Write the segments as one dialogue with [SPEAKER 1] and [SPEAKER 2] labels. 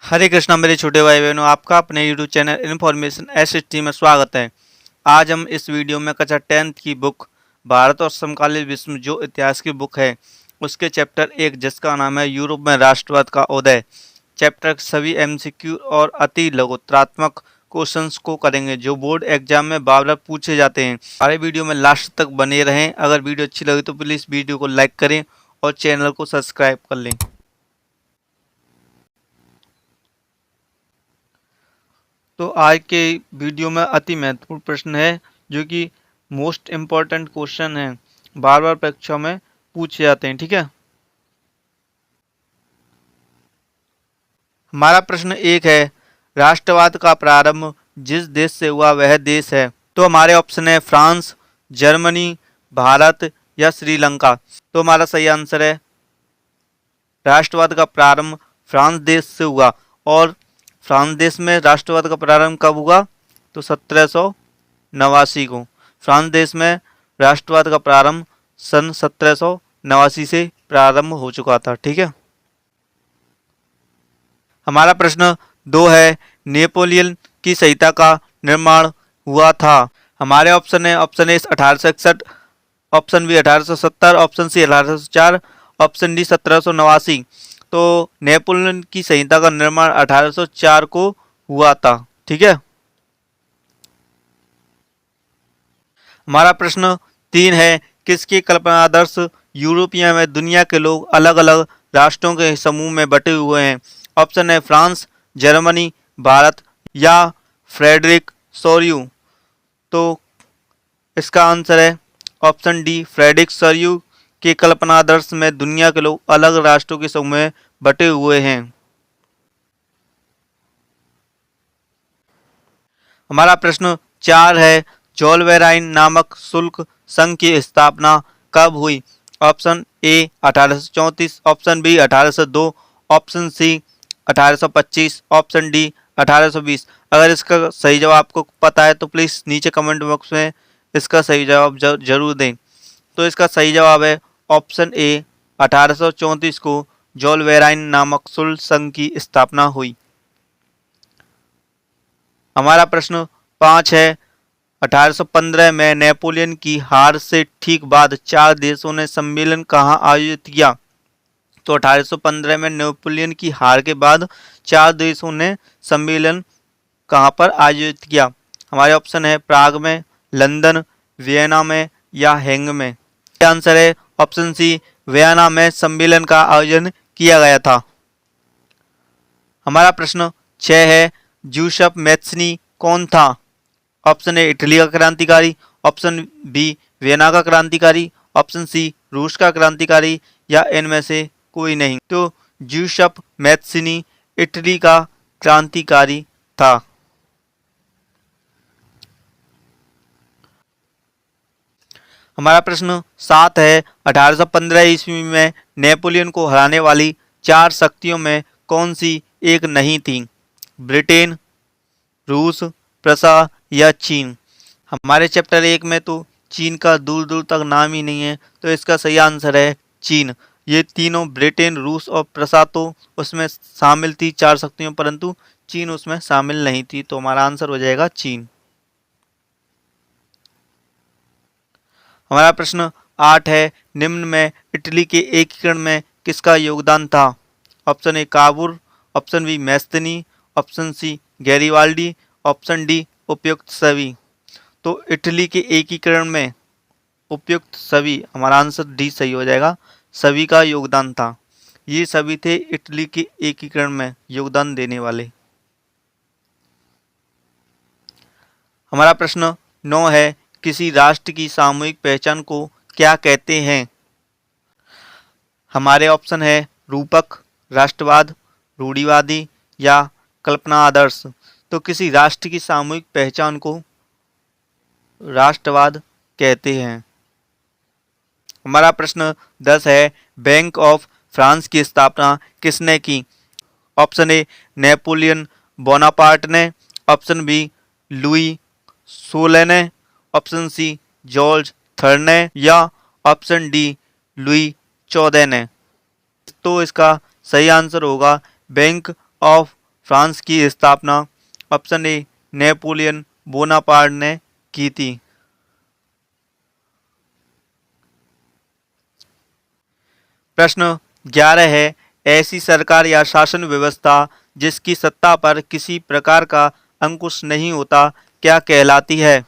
[SPEAKER 1] हरे कृष्णा मेरे छोटे भाई बहनों, आपका अपने यूट्यूब चैनल इन्फॉर्मेशन एसएसटी में स्वागत है। आज हम इस वीडियो में कक्षा 10th की बुक भारत और समकालीन विश्व में जो इतिहास की बुक है उसके चैप्टर 1 जिसका नाम है यूरोप में राष्ट्रवाद का उदय, चैप्टर के सभी एमसीक्यू और अति लघुत्रात्मक क्वेश्चंस को करेंगे जो बोर्ड एग्जाम में बार बार पूछे जाते हैं। हमारे वीडियो में लास्ट तक बने रहें। अगर वीडियो अच्छी लगी तो प्लीज़ वीडियो को लाइक करें और चैनल को सब्सक्राइब कर लें। तो आज के वीडियो में अति महत्वपूर्ण प्रश्न है जो कि मोस्ट इम्पॉर्टेंट क्वेश्चन है, बार बार परीक्षा में पूछे जाते हैं। ठीक है, हमारा प्रश्न एक है, राष्ट्रवाद का प्रारंभ जिस देश से हुआ वह देश है। तो हमारे ऑप्शन है फ्रांस, जर्मनी, भारत या श्रीलंका। तो हमारा सही आंसर है राष्ट्रवाद का प्रारंभ फ्रांस देश से हुआ। और फ्रांस देश में राष्ट्रवाद का प्रारंभ कब हुआ? तो 1789 को फ्रांस देश में राष्ट्रवाद का प्रारंभ सन 1789 से प्रारंभ हो चुका था। ठीक है, हमारा प्रश्न 2 है, नेपोलियन की संहिता का निर्माण हुआ था। हमारे ऑप्शन है, option A 1861, option B 1870, option C 1804, option D 1789। तो नेपोलियन की संहिता का निर्माण 1804 को हुआ था। ठीक है, हमारा प्रश्न 3 है, किसकी कल्पना आदर्श यूरोपिया में दुनिया के लोग अलग अलग राष्ट्रों के समूह में बटे हुए हैं। ऑप्शन है फ्रांस, जर्मनी, भारत या फ्रेडरिक सोरियू। तो इसका आंसर है ऑप्शन डी फ्रेडरिक सोरियू के कल्पना आदर्श में दुनिया के लोग अलग राष्ट्रों के समूह में बटे हुए हैं। हमारा प्रश्न 4 है, जोलवेराइन नामक शुल्क संघ की स्थापना कब हुई? Option A 1834, option B 1802, option C 1825, option D 1820। अगर इसका सही जवाब आपको पता है तो प्लीज़ नीचे कमेंट बॉक्स में इसका सही जवाब जरूर दें। तो इसका सही जवाब है ऑप्शन ए 1834 को जोलवेराइन नामक शुल्क संघ की स्थापना हुई। हमारा प्रश्न 5 है, 1815 में नेपोलियन की हार से ठीक बाद 4 देशों ने सम्मेलन कहाँ आयोजित किया? तो 1815 में नेपोलियन की हार के बाद 4 देशों ने सम्मेलन कहाँ पर आयोजित किया? हमारे ऑप्शन है प्राग में, लंदन, वियना में या हेंग में। आंसर है ऑप्शन सी, वियना में सम्मेलन का आयोजन किया गया था। हमारा प्रश्न 6 है, जूसेफ मैत्सनी कौन था? ऑप्शन ए इटली का क्रांतिकारी, ऑप्शन बी वियना का क्रांतिकारी, ऑप्शन सी रूस का क्रांतिकारी या इनमें से कोई नहीं। तो जूसेफ मैत्सनी इटली का क्रांतिकारी था। हमारा प्रश्न 7 है, 1815 ईस्वी में नेपोलियन को हराने वाली 4 शक्तियों में कौन सी एक नहीं थी? ब्रिटेन, रूस, प्रसा या चीन। हमारे चैप्टर 1 में तो चीन का दूर दूर तक नाम ही नहीं है, तो इसका सही आंसर है चीन। ये तीनों ब्रिटेन, रूस और प्रसा तो उसमें शामिल थी 4 शक्तियों, परंतु चीन उसमें शामिल नहीं थी। तो हमारा आंसर हो जाएगा चीन। हमारा प्रश्न 8 है, निम्न में इटली के एकीकरण में किसका योगदान था? Option A Cavour, option B Mazzini, option C Garibaldi, option D उपयुक्त सभी। तो इटली के एकीकरण में उपयुक्त सभी, हमारा आंसर डी सही हो जाएगा, सभी का योगदान था। ये सभी थे इटली के एकीकरण में योगदान देने वाले। हमारा प्रश्न 9 है, किसी राष्ट्र की सामूहिक पहचान को क्या कहते हैं? हमारे ऑप्शन है रूपक, राष्ट्रवाद, रूढ़िवादी या कल्पना आदर्श। तो किसी राष्ट्र की सामूहिक पहचान को राष्ट्रवाद कहते हैं। हमारा प्रश्न 10 है, बैंक ऑफ फ्रांस की स्थापना किसने की? ऑप्शन ए नेपोलियन बोनापार्ट ने, ऑप्शन बी लुई सोले ने, ऑप्शन सी जॉर्ज थर्ड ने या ऑप्शन डी लुई 14 ने। तो इसका सही आंसर होगा बैंक ऑफ फ्रांस की स्थापना? ऑप्शन ए नेपोलियन बोनापार्ट ने की थी। प्रश्न 11 है, ऐसी सरकार या शासन व्यवस्था जिसकी सत्ता पर किसी प्रकार का अंकुश नहीं होता क्या कहलाती है?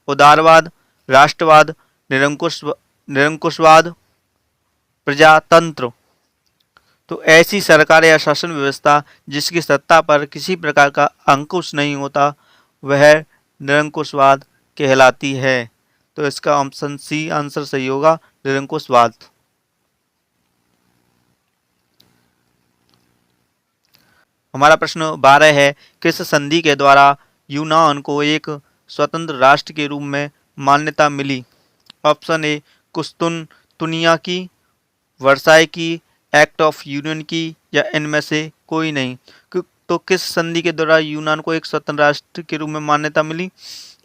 [SPEAKER 1] उदारवाद, राष्ट्रवाद, निरंकुशवाद, प्रजातंत्र। तो ऐसी सरकार या शासन व्यवस्था जिसकी सत्ता पर किसी प्रकार का अंकुश नहीं होता वह निरंकुशवाद कहलाती है। तो इसका ऑप्शन सी आंसर सही होगा, निरंकुशवाद। हमारा प्रश्न 12 है, किस संधि के द्वारा यूनान को एक स्वतंत्र राष्ट्र के रूप में मान्यता मिली? ऑप्शन ए कुस्तुनतुनिया की, वर्साई की, एक्ट ऑफ यूनियन की, या इनमें से कोई नहीं। तो किस संधि के द्वारा यूनान को एक स्वतंत्र राष्ट्र के रूप में मान्यता मिली?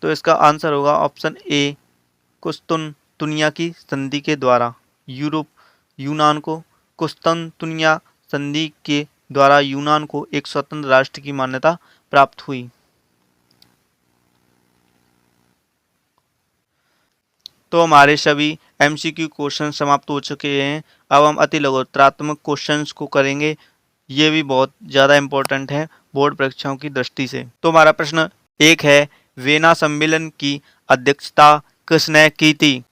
[SPEAKER 1] तो इसका आंसर होगा ऑप्शन ए कुस्तुनतुनिया की संधि के द्वारा। यूनान को कुस्तुनतुनिया संधि के द्वारा यूनान को एक स्वतंत्र राष्ट्र की मान्यता प्राप्त हुई। तो हमारे सभी एमसीक्यू क्वेश्चन समाप्त हो चुके हैं। अब हम अति लघुत्तरात्मक क्वेश्चंस को करेंगे। ये भी बहुत ज़्यादा इम्पोर्टेंट है बोर्ड परीक्षाओं की दृष्टि से। तो हमारा प्रश्न 1 है, वियना सम्मेलन की अध्यक्षता किसने की थी?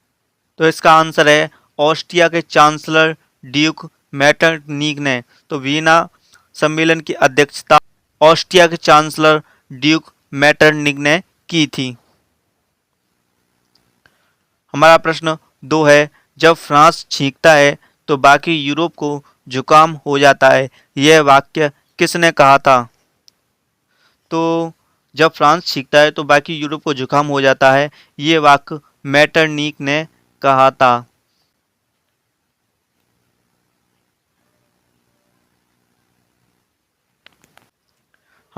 [SPEAKER 1] तो इसका आंसर है ऑस्ट्रिया के चांसलर ड्यूक मेटरनिक ने। तो वियना सम्मेलन की अध्यक्षता ऑस्ट्रिया के चांसलर ड्यूक मेटरनिक ने की थी। हमारा प्रश्न 2 है, जब फ्रांस छींकता है तो बाकी यूरोप को जुकाम हो जाता है, यह वाक्य किसने कहा था? तो जब फ्रांस छींकता है तो बाकी यूरोप को जुकाम हो जाता है, ये वाक्य मेटरनिक ने कहा था।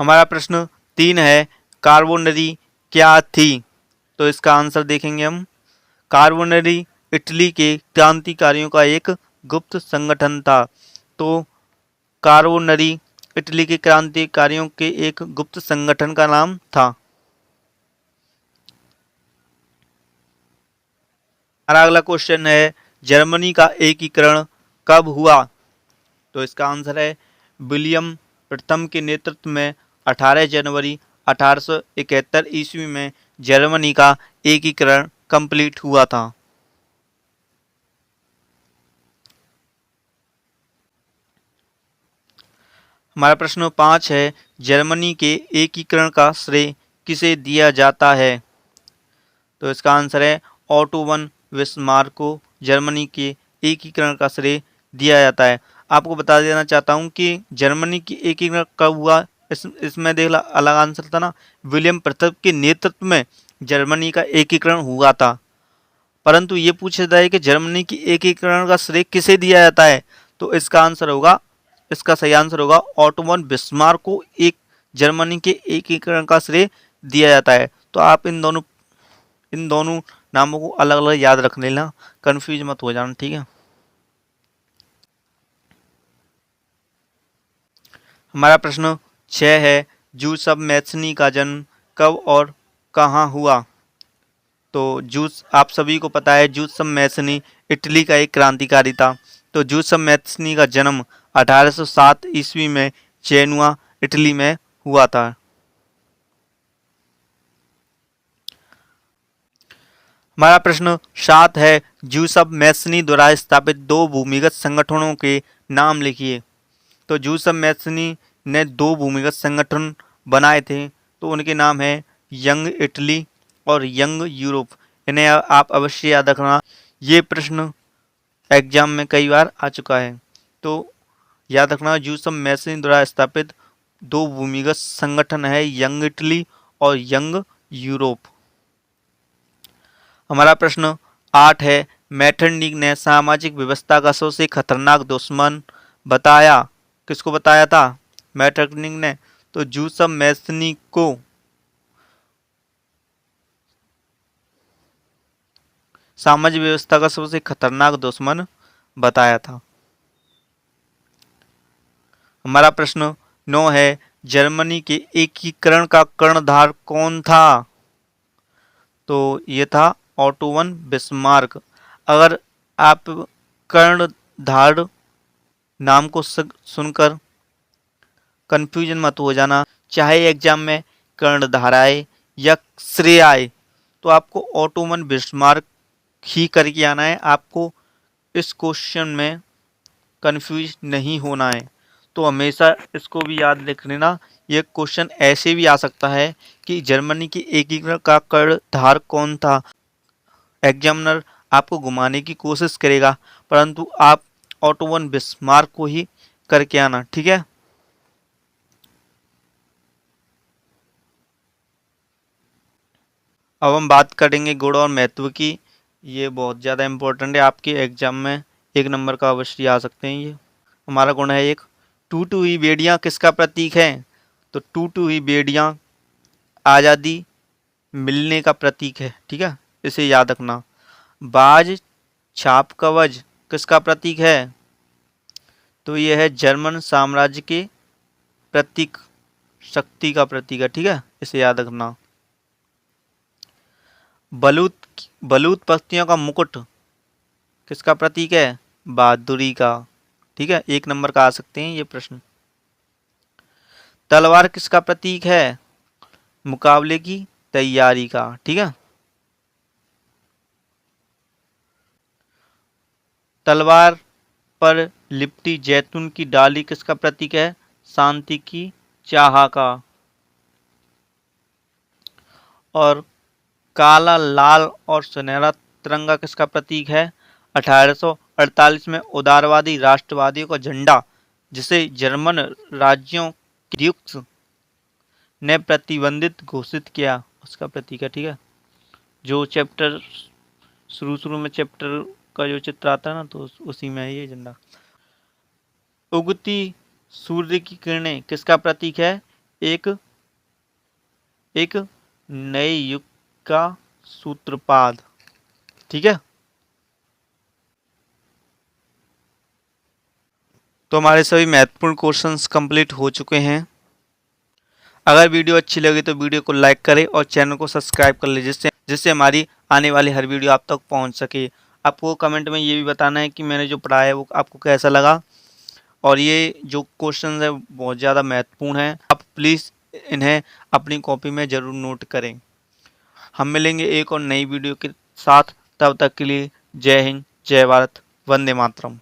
[SPEAKER 1] हमारा प्रश्न 3 है, कार्बोनरी क्या थी? तो इसका आंसर देखेंगे हम। कार्बोनरी इटली के क्रांतिकारियों का एक गुप्त संगठन था। तो कार्बोनरी इटली के क्रांतिकारियों के एक गुप्त संगठन का नाम था। हमारा अगला क्वेश्चन है, जर्मनी का एकीकरण कब हुआ? तो इसका आंसर है विलियम प्रथम के नेतृत्व में 18 जनवरी 1871 ईस्वी में जर्मनी का एकीकरण कंप्लीट हुआ था। हमारा प्रश्न 5 है, जर्मनी के एकीकरण का श्रेय किसे दिया जाता है? तो इसका आंसर है ऑटो वन बिस्मार्क को जर्मनी के एकीकरण का श्रेय दिया जाता है। आपको बता देना चाहता हूं कि जर्मनी की एकीकरण कब हुआ, इसमें देख अलग आंसर था ना, विलियम प्रथम के नेतृत्व में जर्मनी का एकीकरण हुआ था। परंतु ये पूछा जाता है कि जर्मनी की एकीकरण का श्रेय किसे दिया जाता है? तो इसका सही आंसर होगा ऑटो वन बिस्मार्क को एक जर्मनी के एकीकरण का श्रेय दिया जाता है। तो आप इन दोनों नामों को अलग अलग याद रख लेना, कंफ्यूज मत हो जाना, ठीक है। हमारा प्रश्न 6 है, जूसफ मैथनी का जन्म कब और कहाँ हुआ? तो आप सभी को पता है जूसफ मैथनी इटली का एक क्रांतिकारी था। तो जूसफ मैथनी का जन्म 1807 ईस्वी में जेनुआ इटली में हुआ था। हमारा प्रश्न 7 है, जूसफ मैथनी द्वारा स्थापित 2 भूमिगत संगठनों के नाम लिखिए। तो जूसफ मैथनी ने 2 भूमिगत संगठन बनाए थे, तो उनके नाम है यंग इटली और यंग यूरोप। इन्हें आप अवश्य याद रखना, ये प्रश्न एग्जाम में कई बार आ चुका है। तो याद रखना, जूसफ मैथनी द्वारा स्थापित 2 भूमिगत संगठन है यंग इटली और यंग यूरोप। हमारा प्रश्न 8 है, मेटरनिक ने सामाजिक व्यवस्था का सबसे खतरनाक दुश्मन बताया, किसको बताया था मेटरनिक ने? तो जूसफ मैथनी को सामाजिक व्यवस्था का सबसे खतरनाक दुश्मन बताया था। हमारा प्रश्न 9 है, जर्मनी के एकीकरण का कर्णधार कौन था? तो ये था ऑटो वन बिस्मार्क। अगर आप कर्णधार नाम को सुनकर कंफ्यूजन मत हो जाना, चाहे एग्जाम में कर्णधार आए या श्रेय आए, तो आपको ऑटो वन बिस्मार्क ही करके आना है। आपको इस क्वेश्चन में कंफ्यूज नहीं होना है। तो हमेशा इसको भी याद रख लेना, ये क्वेश्चन ऐसे भी आ सकता है कि जर्मनी की एकीकरण का कर्णधार कौन था। एग्जामिनर आपको घुमाने की कोशिश करेगा, परंतु आप ऑटो वन बिस्मार्क को ही करके आना, ठीक है। अब हम बात करेंगे गुण और महत्व की। ये बहुत ज़्यादा इम्पोर्टेंट है, आपके एग्जाम में 1 नंबर का अवश्य आ सकते हैं ये। हमारा गुण है एक, टूटी हुई बेड़ियाँ किसका प्रतीक है? तो टूटी हुई बेड़ियाँ आज़ादी मिलने का प्रतीक है, ठीक है, इसे याद रखना। बाज छाप कवच किसका प्रतीक है? तो यह है जर्मन साम्राज्य के प्रतीक, शक्ति का प्रतीक है, ठीक है, इसे याद रखना। बलूत बलूत पत्तियों का मुकुट किसका प्रतीक है? बहादुरी का, ठीक है, 1 नंबर का आ सकते हैं ये प्रश्न। तलवार किसका प्रतीक है? मुकाबले की तैयारी का, ठीक है। तलवार पर लिपटी जैतून की डाली किसका प्रतीक है? शांति की चाह का। और काला, लाल और सुनहरा तिरंगा किसका प्रतीक है? 1848 में उदारवादी राष्ट्रवादियों का झंडा, जिसे जर्मन राज्यों के ड्यूक्स ने प्रतिबंधित घोषित किया, उसका प्रतीक है, ठीक है। जो चैप्टर शुरू में चैप्टर का जो चित्र आता है ना, तो उसी में है ये झंडा। उगती सूर्य की किरणें किसका प्रतीक है? एक नए युग का सूत्रपात, ठीक है। तो हमारे सभी महत्वपूर्ण क्वेश्चंस कंप्लीट हो चुके हैं। अगर वीडियो अच्छी लगी तो वीडियो को लाइक करें और चैनल को सब्सक्राइब कर लें, जिससे हमारी आने वाली हर वीडियो आप तक पहुंच सके। आपको कमेंट में ये भी बताना है कि मैंने जो पढ़ाया है वो आपको कैसा लगा। और ये जो क्वेश्चन है बहुत ज़्यादा महत्वपूर्ण है, आप प्लीज़ इन्हें अपनी कॉपी में ज़रूर नोट करें। हम मिलेंगे एक और नई वीडियो के साथ, तब तक के लिए जय हिंद, जय भारत, वंदे मातरम।